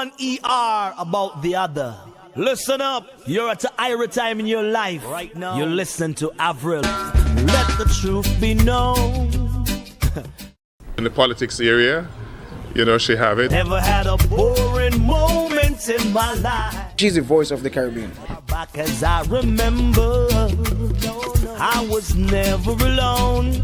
one ER about the other. Listen up, you're at a higher time in your life. Right now, you're listening to Avril. Let the truth be known. In the politics area, you know, she have it. Never had a boring moment in my life. She's the voice of the Caribbean. Back as I remember, I was never alone.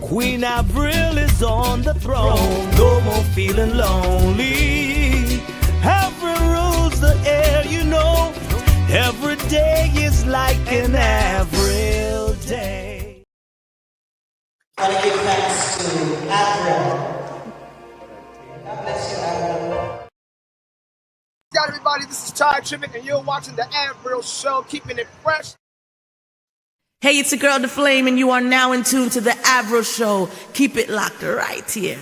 Queen Avril is on the throne. No more feeling lonely. Every rules the air, you know. Every day is like an Avril day. I want to give thanks to Avril. God bless you, Avril. Hey everybody, this is Ty Trivet, and you're watching the Avril Show, keeping it fresh. Hey, it's your girl, The Flame, and you are now in tune to the Avril Show. Keep it locked right here.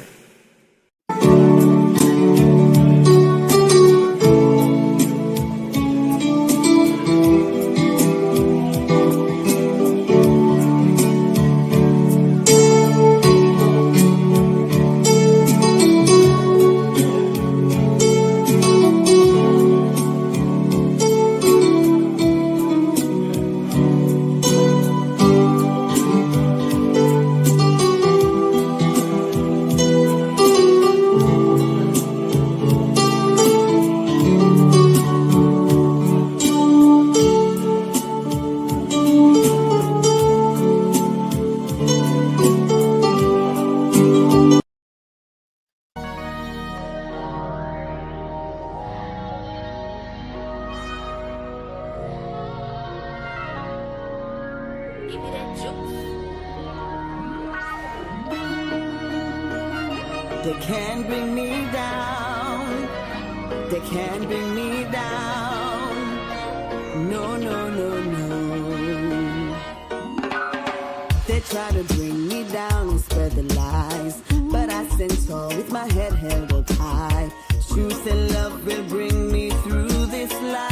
They can't bring me down. They can't bring me down. No, no, no, no. They try to bring me down and spread the lies, but I stand tall with my head held up high. Truth and love will bring me through this life.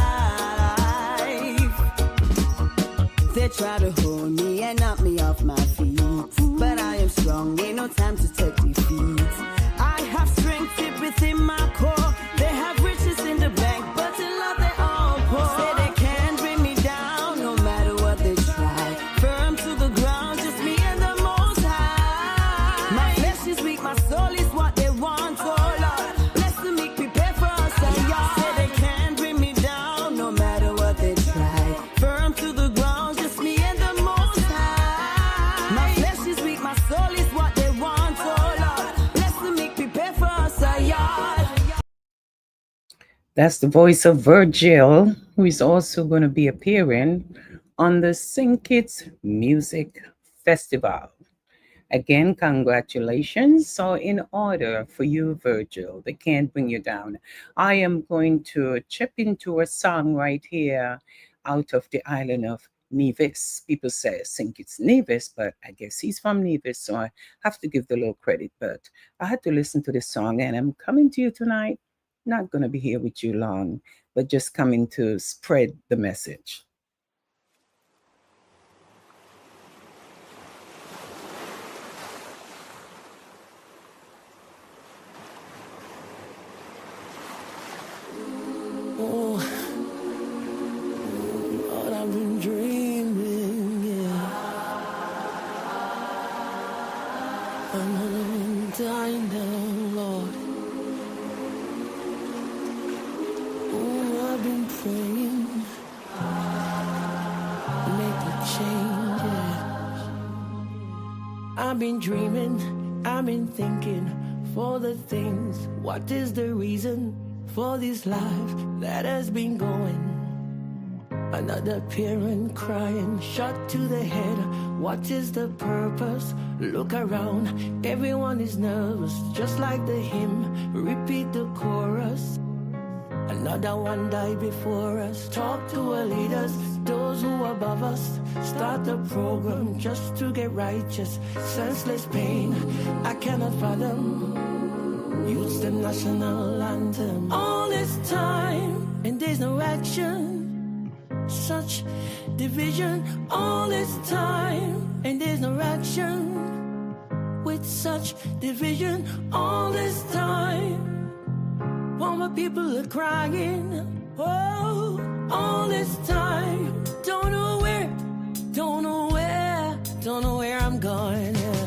They try to hold me and knock me off my feet, but I am strong, ain't no time to take defeat. I have strength deep within my core. They have riches in the bank, but in love they all poor. Say they can't bring me down, no matter what they try. Firm to the ground, just me and the Most High. My flesh is weak, my soul is what they want. Oh Lord, bless the meek, prepare for us and y'all. Say they can't bring me down, no matter what they try. Firm to the ground, just me and the Most High. My flesh is weak, my soul is what they want. Oh Lord, bless the meek, prepare for us and y'all. That's the voice of Virgil, who is also going to be appearing on the Sing Kids Music Festival. Again, congratulations. So in order for you, Virgil, they can't bring you down, I am going to chip into a song right here out of the island of Nevis. People say, I think it's Nevis, but I guess he's from Nevis, so I have to give the little credit. But I had to listen to this song, and I'm coming to you tonight. Not going to be here with you long, but just coming to spread the message. Oh, Lord, I've been dreaming, yeah. I'm gonna die now, Lord. Oh, I've been praying, make a change, yeah. I've been dreaming, I've been thinking for the things. What is the reason for this life that has been going? Another parent crying, shot to the head. What is the purpose? Look around, everyone is nervous, just like the hymn. Repeat the chorus. Another one died before us. Talk to our leaders, those who are above us. Start the program just to get righteous. Senseless pain, I cannot fathom. Use the national anthem. All this time, and there's no action. Such division. All this time, and there's no action. With such division, all this time. while my people are crying. Oh, all this time, don't know where, don't know where, don't know where I'm going. Yeah.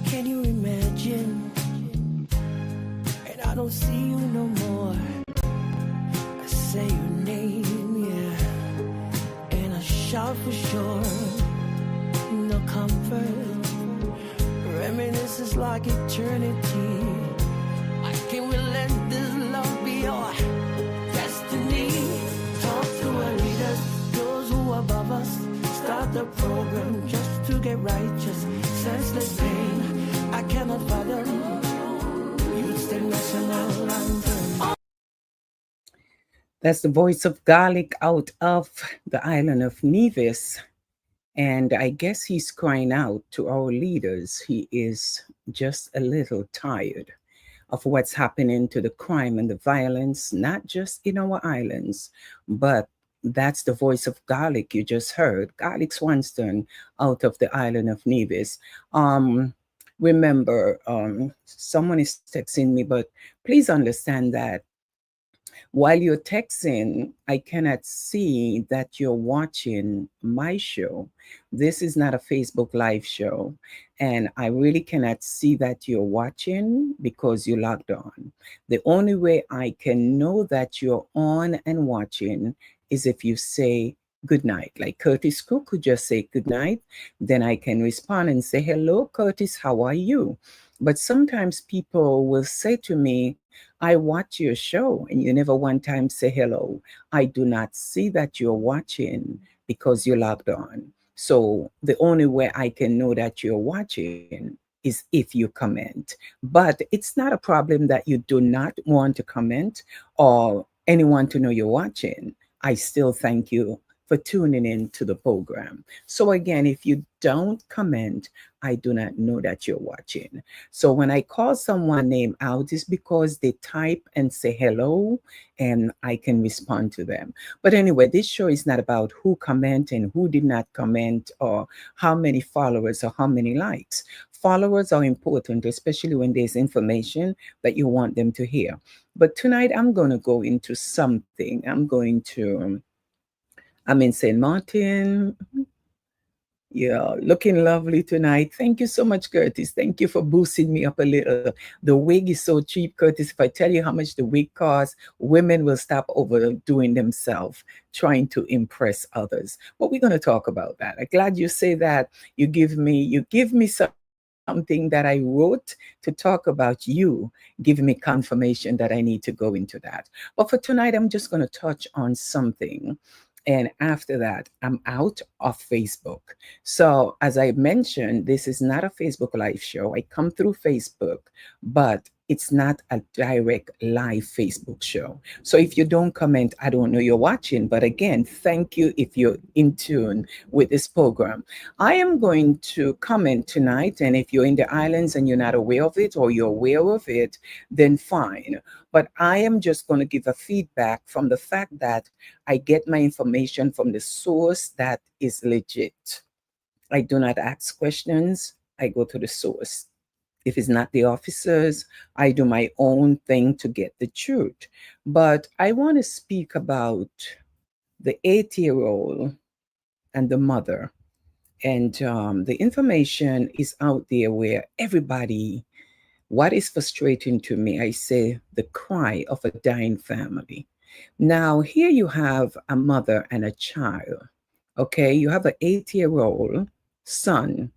Can you imagine? And I don't see you no more. I say your name, yeah, and I shout for sure. No comfort, reminiscences like eternity. I can we let this love be your destiny? Talk to our leaders, those who are above us. Start the program just to get righteous. Senseless pain, I cannot fathom. Youth the national anthem. That's the voice of Garlic out of the island of Nevis. And I guess he's crying out to our leaders. He is just a little tired of what's happening to the crime and the violence, not just in our islands, but that's the voice of Garlic you just heard. Garlic Swanston out of the island of Nevis. Remember, someone is texting me, but please understand that while you're texting, I cannot see that you're watching my show. This is not a Facebook Live show. And I really cannot see that you're watching because you logged on. The only way I can know that you're on and watching is if you say good night. Like Curtis Cook could just say good night. Then I can respond and say, hello, Curtis, how are you? But sometimes people will say to me, I watch your show, and you never one time say hello. I do not see that you're watching because you logged on. So the only way I can know that you're watching is if you comment. But it's not a problem that you do not want to comment or anyone to know you're watching. I still thank you for tuning in to the program. So again, if you don't comment, I do not know that you're watching. So when I call someone name out, it's because they type and say hello, and I can respond to them. But anyway, this show is not about who comment and who did not comment or how many followers or how many likes. Followers are important, especially when there's information that you want them to hear. But tonight I'm going to go into something. I'm in St. Martin. Yeah, looking lovely tonight. Thank you so much, Curtis. Thank you for boosting me up a little. The wig is so cheap, Curtis. If I tell you how much the wig costs, women will stop overdoing themselves, trying to impress others. But we're going to talk about that. I'm glad you say that. You give me something that I wrote to talk about you, give me confirmation that I need to go into that. But for tonight, I'm just going to touch on something. And after that, I'm out of Facebook. So as I mentioned, this is not a Facebook Live show. I come through Facebook, but it's not a direct live Facebook show. So if you don't comment, I don't know you're watching. But again, thank you if you're in tune with this program. I am going to comment tonight. And if you're in the islands and you're not aware of it or you're aware of it, then fine. But I am just going to give a feedback from the fact that I get my information from the source that is legit. I do not ask questions. I go to the source. If it's not the officers, I do my own thing to get the truth. But I want to speak about the 8-year-old and the mother. And the information is out there where everybody, what is frustrating to me, I say the cry of a dying family. Now, here you have a mother and a child. Okay, you have an 8-year-old son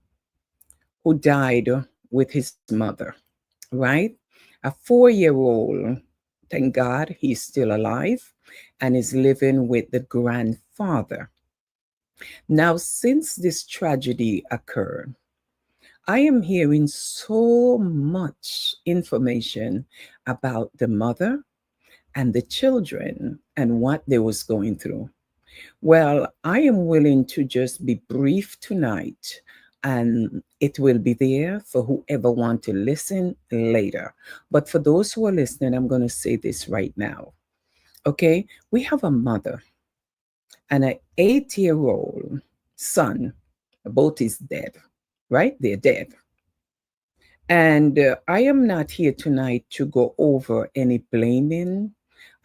who died with his mother, right? A 4-year-old, thank God he's still alive and is living with the grandfather. Now, since this tragedy occurred, I am hearing so much information about the mother and the children and what they was going through. Well, I am willing to just be brief tonight, and it will be there for whoever want to listen later. But for those who are listening, I'm going to say this right now. Okay, we have a mother and an 8-year-old son. Both is dead, right? They're dead. And I am not here tonight to go over any blaming,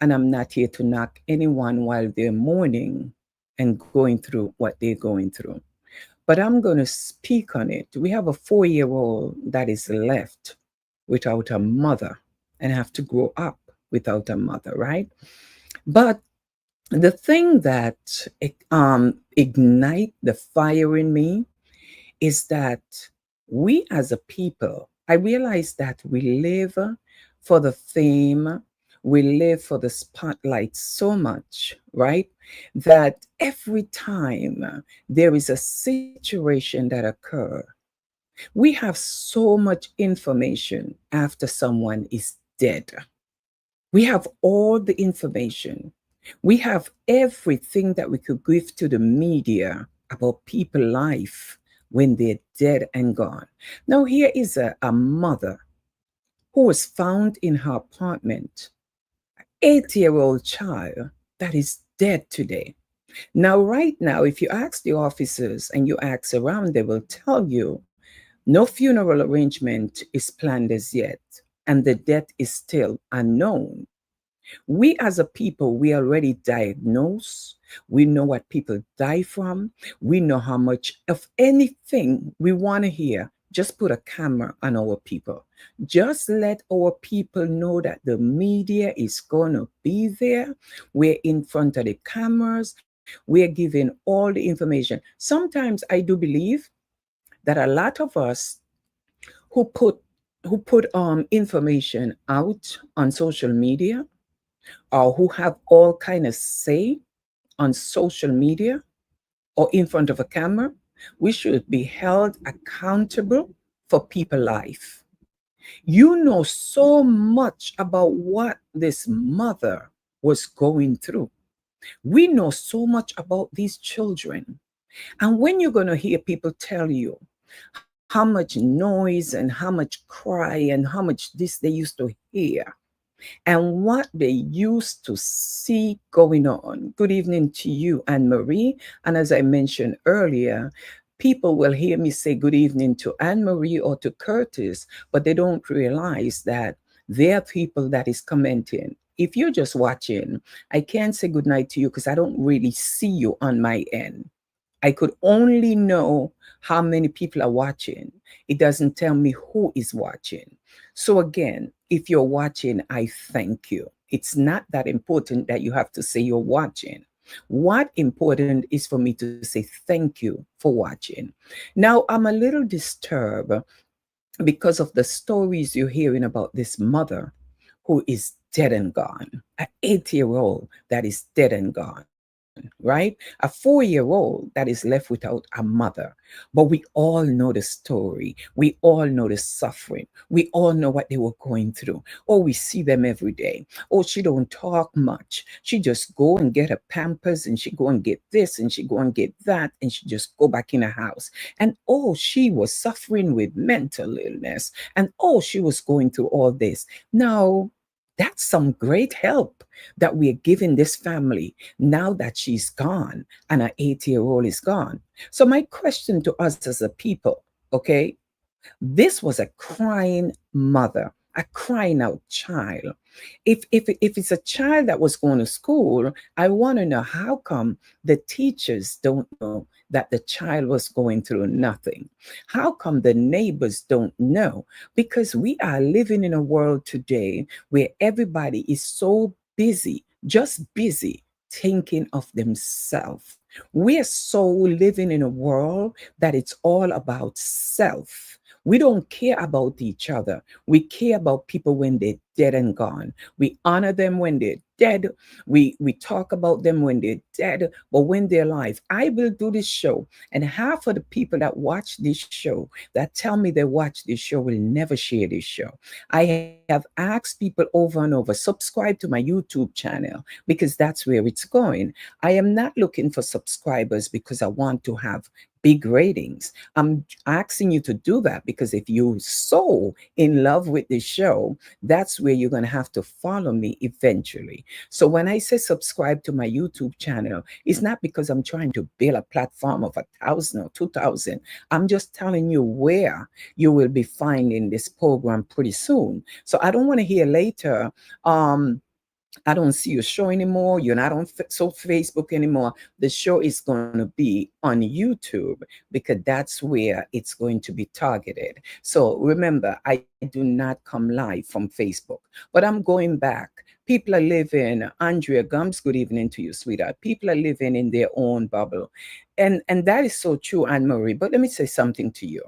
and I'm not here to knock anyone while they're mourning and going through what they're going through. But I'm going to speak on it. We have a 4-year-old that is left without a mother and have to grow up without a mother, right? But the thing that ignite the fire in me is that we as a people, I realize that we live for the fame, we live for the spotlight so much, right? That every time there is a situation that occurs, we have so much information after someone is dead. We have all the information. We have everything that we could give to the media about people's life when they're dead and gone. Now, here is a mother who was found in her apartment, an 8-year-old child that is dead today. Now, right now, if you ask the officers and you ask around, they will tell you no funeral arrangement is planned as yet, and the death is still unknown. We as a people, we already diagnose. We know what people die from. We know how much of anything we want to hear. Just put a camera on our people. Just let our people know that the media is going to be there. We're in front of the cameras. We're giving all the information. Sometimes I do believe that a lot of us who put information out on social media, or who have all kind of say on social media or in front of a camera, we should be held accountable for people's life. You know so much about what this mother was going through. We know so much about these children. And when you're going to hear people tell you how much noise and how much cry and how much this they used to hear, and what they used to see going on. Good evening to you, Anne Marie. And as I mentioned earlier, people will hear me say good evening to Anne Marie or to Curtis, but they don't realize that there are people that is commenting. If you're just watching, I can't say good night to you because I don't really see you on my end. I could only know how many people are watching. It doesn't tell me who is watching. So again, if you're watching, I thank you. It's not that important that you have to say you're watching. What important is for me to say thank you for watching. Now, I'm a little disturbed because of the stories you're hearing about this mother who is dead and gone, an 8-year-old that is dead and gone, right? A 4-year-old that is left without a mother. But we all know the story. We all know the suffering. We all know what they were going through. Oh, we see them every day. Oh, she don't talk much. She just go and get her Pampers, and she go and get this, and she go and get that, and she just go back in her house. And oh, she was suffering with mental illness. And oh, she was going through all this. Now, that's some great help that we're giving this family now that she's gone and her 8-year-old is gone. So my question to us as a people, okay, this was a crying mother, a crying out child. If it's a child that was going to school, I want to know how come the teachers don't know that the child was going through nothing? How come the neighbors don't know? Because we are living in a world today where everybody is so busy, just busy thinking of themselves. We're so living in a world that it's all about self. We don't care about each other. We care about people when they're dead and gone. We honor them when they're dead. We talk about them when they're dead, but when they're alive. I will do this show, and half of the people that watch this show, that tell me they watch this show, will never share this show. I have asked people over and over, subscribe to my YouTube channel, because that's where it's going. I am not looking for subscribers because I want to have big ratings. I'm asking you to do that because if you're so in love with the show, that's that's where you're going to have to follow me eventually. So when I say subscribe to my YouTube channel, it's not because I'm trying to build a platform of 1,000 or 2,000. I'm just telling you where you will be finding this program pretty soon. So I don't want to hear later, I don't see your show anymore. You're not on Facebook anymore. The show is going to be on YouTube because that's where it's going to be targeted. So remember, I do not come live from Facebook, but I'm going back. People are living, Andrea Gums, good evening to you, sweetheart. People are living in their own bubble. And that is so true, Anne-Marie. But let me say something to you.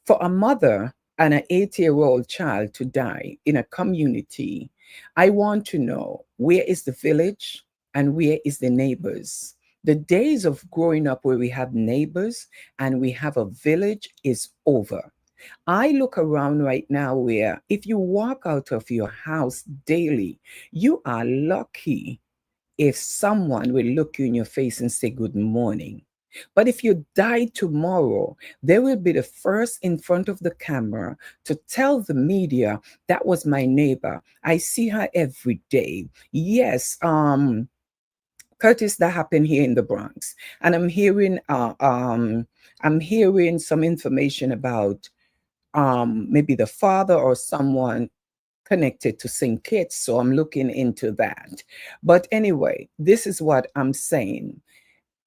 For a mother and an 8-year-old child to die in a community, I want to know, where is the village and where is the neighbors? The days of growing up where we have neighbors and we have a village is over. I look around right now where if you walk out of your house daily, you are lucky if someone will look you in your face and say good morning. But if you die tomorrow, they will be the first in front of the camera to tell the media, that was my neighbor. I see her every day. Yes, Curtis, that happened here in the Bronx. And I'm hearing some information about maybe the father or someone connected to St. Kitts. So I'm looking into that. But anyway, this is what I'm saying.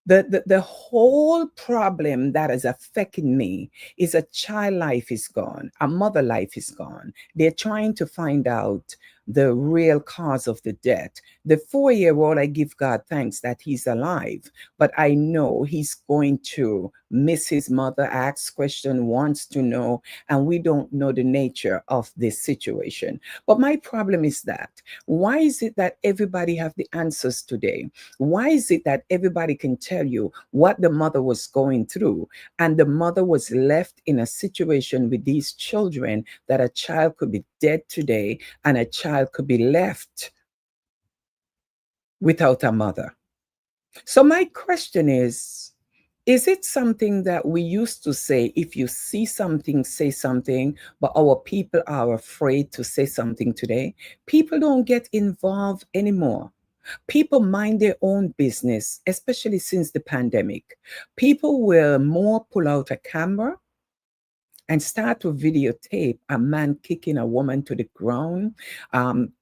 The whole problem that is affecting me is a child life is gone, a mother life is gone. They're trying to find out the real cause of the death. The 4-year-old, I give God thanks that he's alive, but I know he's going to miss his mother, ask question, wants to know, and we don't know the nature of this situation. But my problem is that, why is it that everybody have the answers today? Why is it that everybody can tell you what the mother was going through, and the mother was left in a situation with these children that a child could be dead today and a child could be left without a mother? So my question is it something that we used to say, if you see something, say something, but our people are afraid to say something today? People don't get involved anymore. People mind their own business, especially since the pandemic. People will more pull out a camera and start to videotape a man kicking a woman to the ground,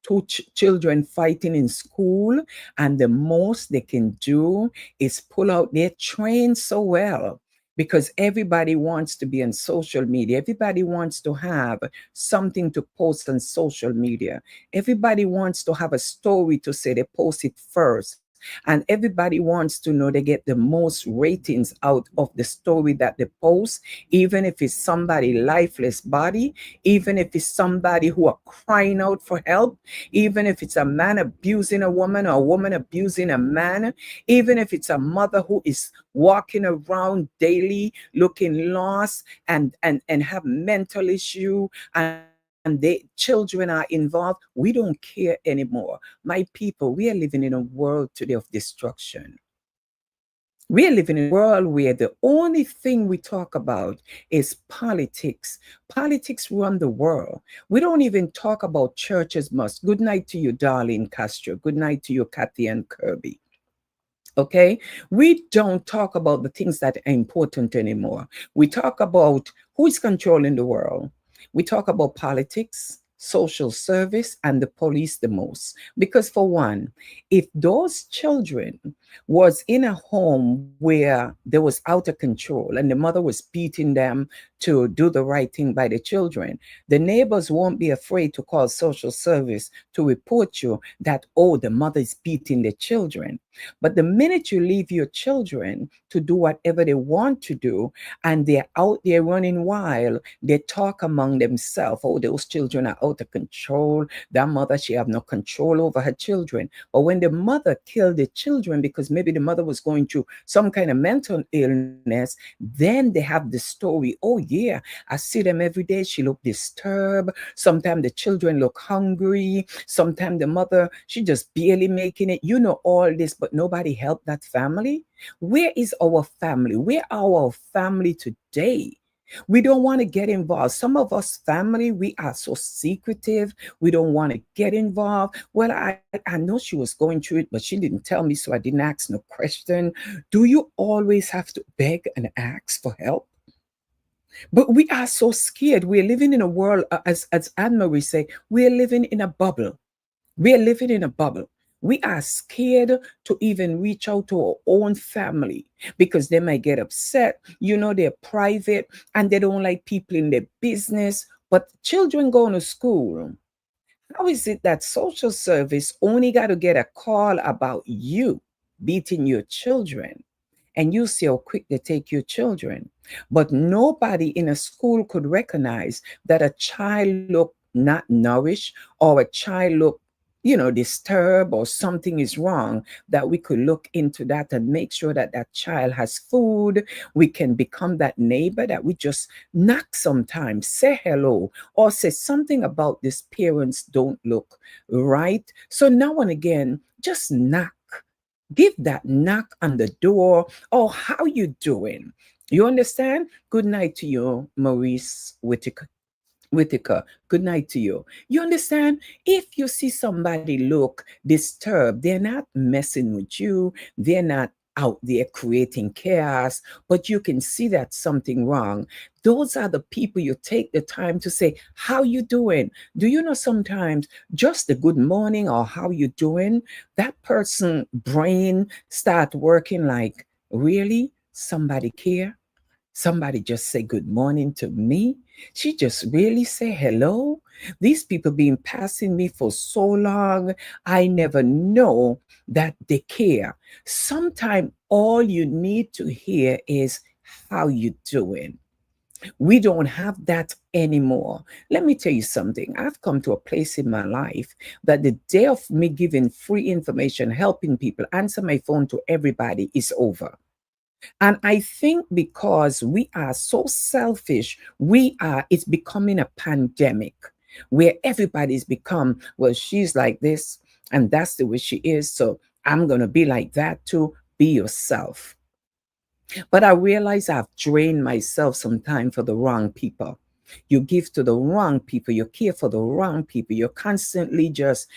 two children fighting in school, and the most they can do is pull out. They're trained so well because everybody wants to be on social media. Everybody wants to have something to post on social media. Everybody wants to have a story to say. They post it first. And everybody wants to know they get the most ratings out of the story that they post, even if it's somebody lifeless body, even if it's somebody who are crying out for help, even if it's a man abusing a woman or a woman abusing a man, even if it's a mother who is walking around daily looking lost and have mental issue, and the children are involved. We don't care anymore. My people, we are living in a world today of destruction. We are living in a world where the only thing we talk about is politics. Politics run the world. We don't even talk about churches much. Good night to you, Darlene Castro. Good night to you, Kathy and Kirby. Okay, we don't talk about the things that are important anymore. We talk about who is controlling the world. We talk about politics, social service, and the police the most. Because for one, if those children was in a home where there was out of control and the mother was beating them to do the right thing by the children, the neighbors won't be afraid to call social service to report you that, oh, the mother is beating the children. But the minute you leave your children to do whatever they want to do, and they're out there running wild, they talk among themselves, oh, those children are out of control. That mother, she have no control over her children. But when the mother killed the children because maybe the mother was going through some kind of mental illness, then they have the story, oh yeah, I see them every day, she look disturbed. Sometimes the children look hungry. Sometimes the mother, she just barely making it. You know all this, but nobody helped that family. Where is our family? Where are our family today? We don't want to get involved. Some of us family, we are so secretive. We don't want to get involved. Well, I know she was going through it, but she didn't tell me, so I didn't ask no question. Do you always have to beg and ask for help? But we are so scared. We're living in a world, as Anne-Marie say, we're living in a bubble. We're living in a bubble. We are scared to even reach out to our own family because they might get upset. You know, they're private and they don't like people in their business. But children going to school, how is it that social service only got to get a call about you beating your children? And you see how quick they take your children. But nobody in a school could recognize that a child look not nourished or a child look, disturbed or something is wrong, that we could look into that and make sure that that child has food. We can become that neighbor that we just knock sometimes, say hello, or say something about this parents don't look right. So now and again, just knock. Give that knock on the door. Oh, how you doing? You understand? Good night to you, Maurice Whitaker. Good night to you. You understand? If you see somebody look disturbed, they're not messing with you. They're not out there creating chaos, but you can see that something wrong. Those are the people you take the time to say, how you doing? Do you know sometimes just the good morning or how you doing, that person brain start working like, really? Somebody care? Somebody just say good morning to me? She just really say hello? These people been passing me for so long, I never know that they care. Sometimes all you need to hear is how you doing. We don't have that anymore. Let me tell you something. I've come to a place in my life that the day of me giving free information, helping people, answer my phone to everybody is over. And I think because we are so selfish, it's becoming a pandemic where everybody's become, well, she's like this and that's the way she is. So I'm going to be like that too. Be yourself. But I realize I've drained myself sometime for the wrong people. You give to the wrong people. You care for the wrong people. You're constantly just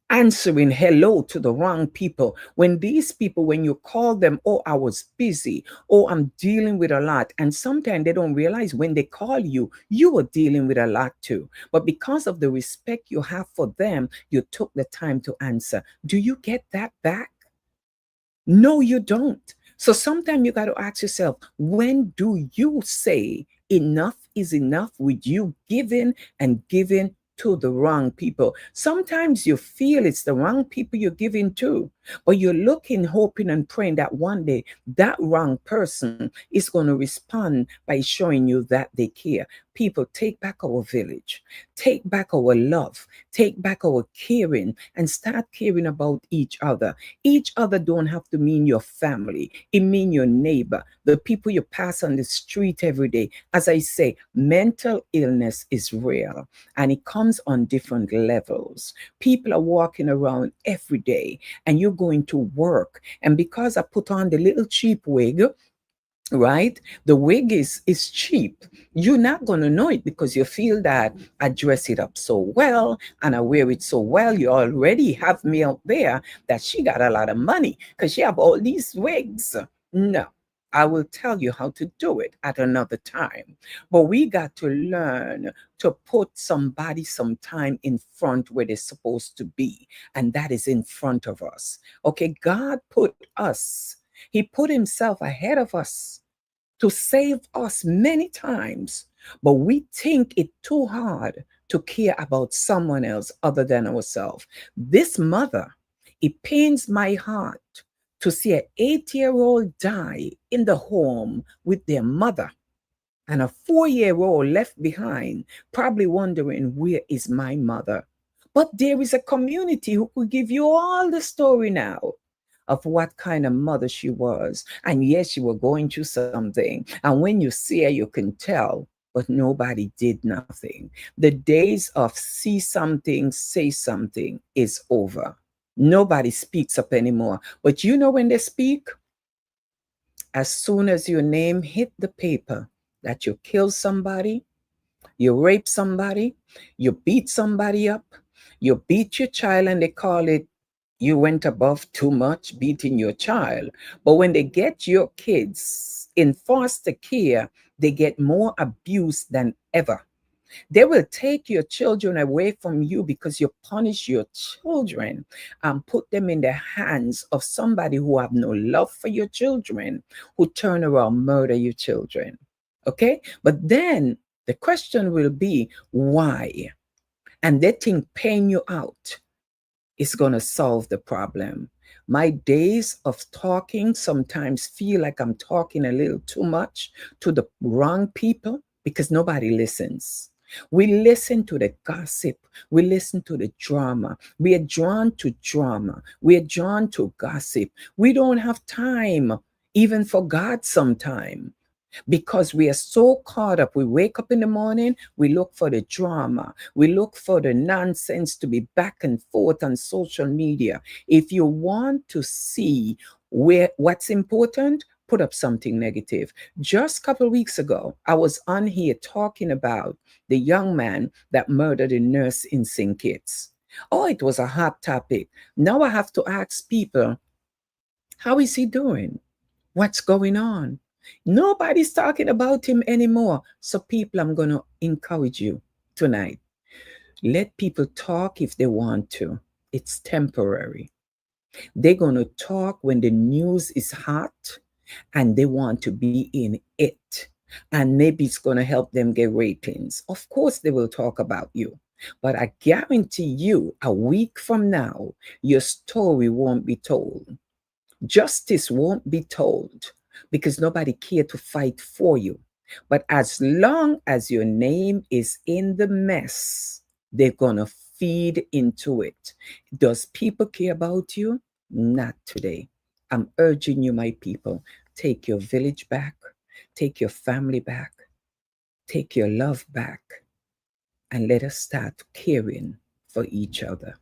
answering hello to the wrong people. When these people, when you call them, oh, I was busy, oh, I'm dealing with a lot. And sometimes they don't realize when they call you, you were dealing with a lot too. But because of the respect you have for them, you took the time to answer. Do you get that back? No, you don't. So sometimes you got to ask yourself, when do you say enough is enough with you giving and giving to the wrong people? Sometimes you feel it's the wrong people you're giving to, but you're looking, hoping and praying that one day that wrong person is going to respond by showing you that they care. People, take back our village, take back our love, take back our caring, and start caring about each other. Each other don't have to mean your family. It mean your neighbor, the people you pass on the street every day. As I say, mental illness is real and it comes on different levels. People are walking around every day and you're going to work. And because I put on the little cheap wig, right? The wig is cheap. You're not going to know it because you feel that I dress it up so well and I wear it so well. You already have me out there that she got a lot of money because she have all these wigs. No, I will tell you how to do it at another time. But we got to learn to put somebody sometime in front where they're supposed to be. And that is in front of us. Okay, God put us. He put himself ahead of us to save us many times, but we think it too hard to care about someone else other than ourselves. This mother, it pains my heart to see an 8-year-old die in the home with their mother and a 4-year-old left behind, probably wondering, where is my mother? But there is a community who could give you all the story now of what kind of mother she was. And yes, she was going through something. And when you see her, you can tell, but nobody did nothing. The days of see something, say something is over. Nobody speaks up anymore. But you know when they speak? As soon as your name hit the paper, that you kill somebody, you rape somebody, you beat somebody up, you beat your child, and they call it you went above too much beating your child. But when they get your kids in foster care, they get more abuse than ever. They will take your children away from you because you punish your children and put them in the hands of somebody who have no love for your children, who turn around murder your children. Okay? But then the question will be, why? And they think paying you out is going to solve the problem. My days of talking sometimes feel like I'm talking a little too much to the wrong people because nobody listens. We listen to the gossip. We listen to the drama. We are drawn to drama. We are drawn to gossip. We don't have time even for God sometimes, because we are so caught up. We wake up in the morning, we look for the drama, we look for the nonsense to be back and forth on social media. If you want to see what's important, put up something negative. Just a couple of weeks ago, I was on here talking about the young man that murdered a nurse in St. Kitts. Oh, it was a hot topic. Now I have to ask people, how is he doing? What's going on? Nobody's talking about him anymore. So people, I'm going to encourage you tonight. Let people talk if they want to. It's temporary. They're going to talk when the news is hot and they want to be in it. And maybe it's going to help them get ratings. Of course, they will talk about you. But I guarantee you, a week from now, your story won't be told. Justice won't be told because nobody cared to fight for you. But as long as your name is in the mess, they're going to feed into it. Does people care about you? Not today. I'm urging you, my people, take your village back, take your family back, take your love back, and let us start caring for each other.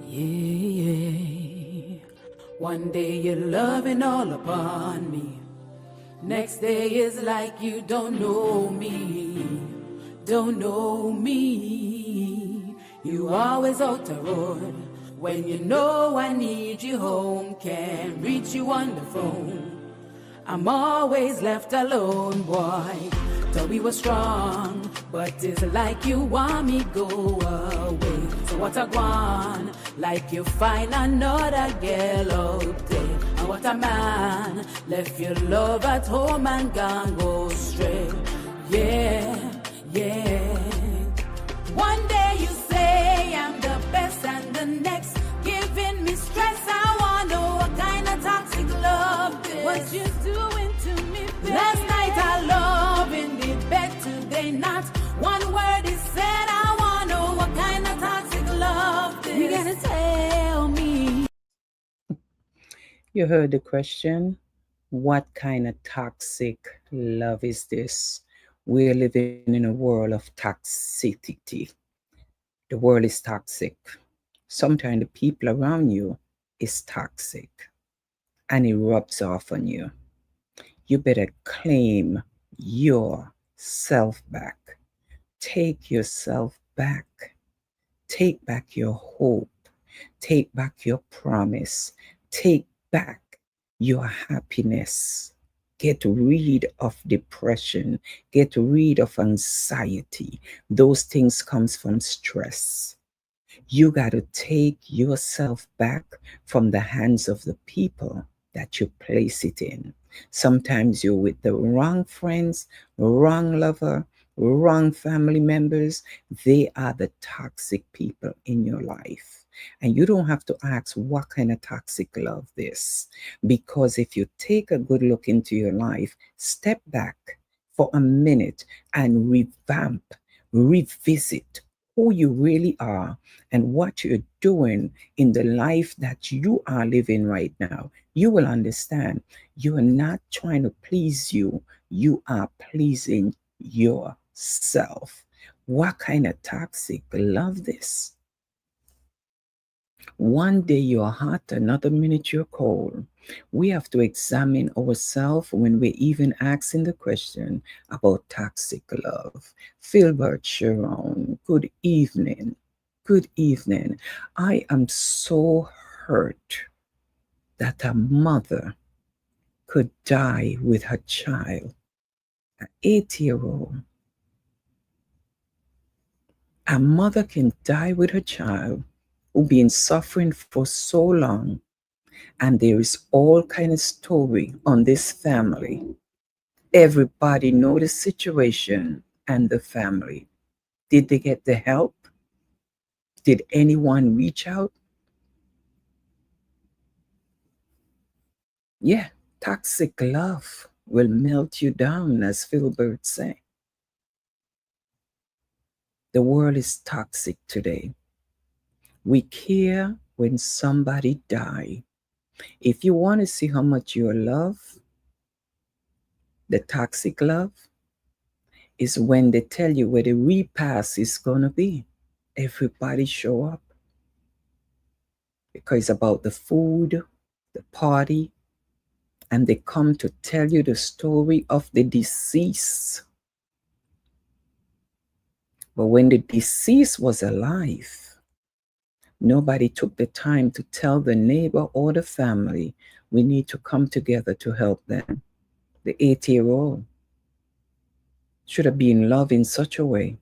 Yeah. One day you're loving all upon me. Next day is like you don't know me. Don't know me. You always out the road. When you know I need you home, can't reach you on the phone. I'm always left alone, boy. Thought we were strong, but it's like you want me go away. So what I want, like you find another girl out there. And what a man, left your love at home and gone go straight. Yeah, yeah. One day you say I'm the best, and the next giving me stress. I wanna know what kind of toxic love this. What you doing to me, baby? Last night I love in the bed, today not one word is said. I wanna know what kind of toxic love this. You gotta tell me. You heard the question. What kind of toxic love is this? We're living in a world of toxicity. The world is toxic. Sometimes the people around you is toxic and it rubs off on you. You better claim yourself back. Take yourself back. Take back your hope. Take back your promise. Take back your happiness. Get rid of depression. Get rid of anxiety. Those things comes from stress. You got to take yourself back from the hands of the people that you place it in. Sometimes you're with the wrong friends, wrong lover, wrong family members. They are the toxic people in your life. And you don't have to ask what kind of toxic love this. Because if you take a good look into your life, step back for a minute and revamp, revisit who you really are and what you're doing in the life that you are living right now, you will understand you are not trying to please you, you are pleasing yourself. What kind of toxic love this? One day you're hot, another minute you're cold. We have to examine ourselves when we're even asking the question about toxic love. Filbert Sharon, good evening. Good evening. I am so hurt that a mother could die with her child, an 8-year-old. A mother can die with her child who been suffering for so long, and there is all kind of story on this family. Everybody know the situation and the family. Did they get the help? Did anyone reach out? Yeah, toxic love will melt you down, as Filbert say. The world is toxic today. We care when somebody die. If you want to see how much you love, the toxic love is when they tell you where the repast is going to be. Everybody show up. Because it's about the food, the party, and they come to tell you the story of the deceased. But when the deceased was alive, nobody took the time to tell the neighbor or the family, we need to come together to help them. The 8-year-old should have been loved in such a way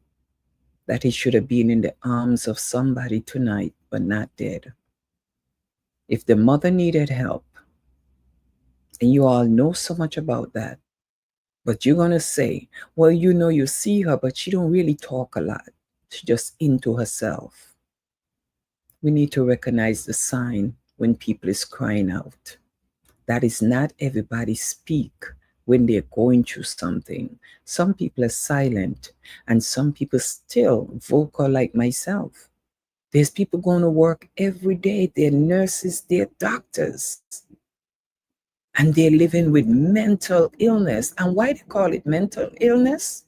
that he should have been in the arms of somebody tonight, but not dead. If the mother needed help, and you all know so much about that, but you're going to say, well, you know, you see her, but she don't really talk a lot. She's just into herself. We need to recognize the sign when people is crying out. That is not everybody speak when they're going through something. Some people are silent, and some people still vocal like myself. There's people going to work every day. They're nurses, they're doctors. And they're living with mental illness. And why they call it mental illness?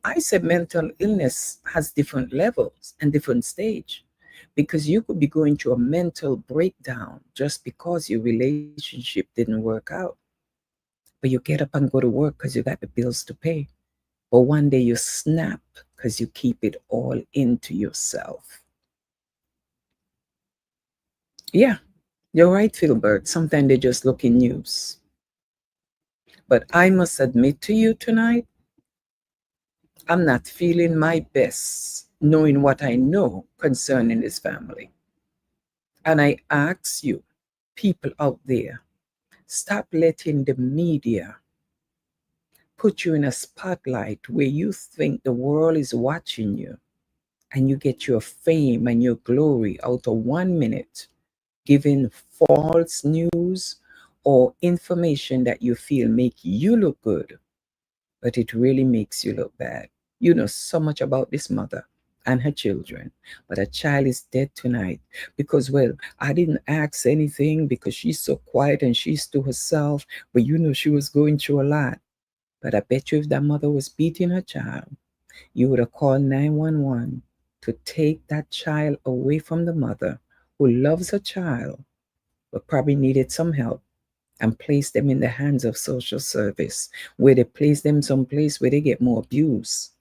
I said mental illness has different levels and different stage. Because you could be going through a mental breakdown just because your relationship didn't work out. But you get up and go to work because you got the bills to pay. But one day you snap because you keep it all into yourself. Yeah, you're right, Filbert. Sometimes they just look in news. But I must admit to you tonight, I'm not feeling my best knowing what I know concerning this family. And I ask you, people out there, stop letting the media put you in a spotlight where you think the world is watching you and you get your fame and your glory out of 1 minute giving false news or information that you feel make you look good, but it really makes you look bad. You know so much about this mother and her children, but a child is dead tonight because, well, I didn't ask anything because she's so quiet and she's to herself, but you know she was going through a lot. But I bet you if that mother was beating her child, you would have called 911 to take that child away from the mother who loves her child, but probably needed some help, and place them in the hands of social service, where they place them someplace where they get more abuse.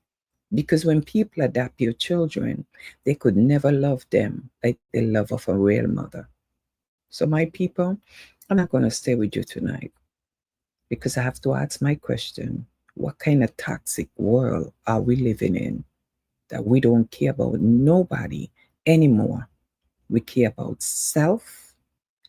Because when people adopt your children, they could never love them like the love of a real mother. So my people, I'm not going to stay with you tonight because I have to ask my question. What kind of toxic world are we living in that we don't care about nobody anymore? We care about self,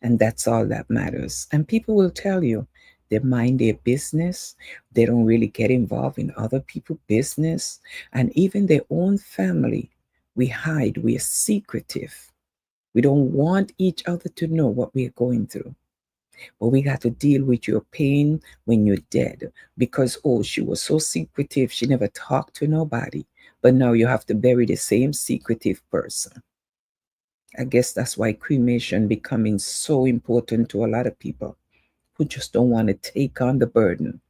and that's all that matters. And people will tell you they mind their business. They don't really get involved in other people's business. And even their own family, we hide, we are secretive. We don't want each other to know what we're going through. But we got to deal with your pain when you're dead. Because, oh, she was so secretive. She never talked to nobody. But now you have to bury the same secretive person. I guess that's why cremation becoming so important to a lot of people who just don't want to take on the burden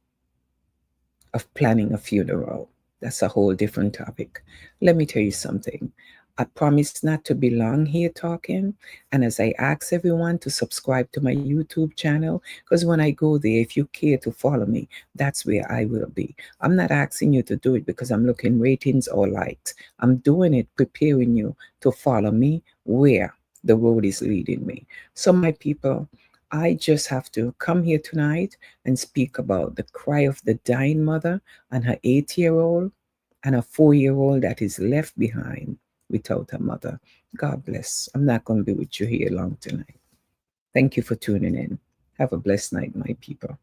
of planning a funeral. That's a whole different topic. Let me tell you something. I promise not to be long here talking. And as I ask everyone to subscribe to my YouTube channel, because when I go there, if you care to follow me, that's where I will be. I'm not asking you to do it because I'm looking ratings or likes. I'm doing it, preparing you to follow me where the road is leading me. So my people, I just have to come here tonight and speak about the cry of the dying mother and her 8-year-old and a 4-year-old that is left behind without a mother. God bless. I'm not going to be with you here long tonight. Thank you for tuning in. Have a blessed night, my people.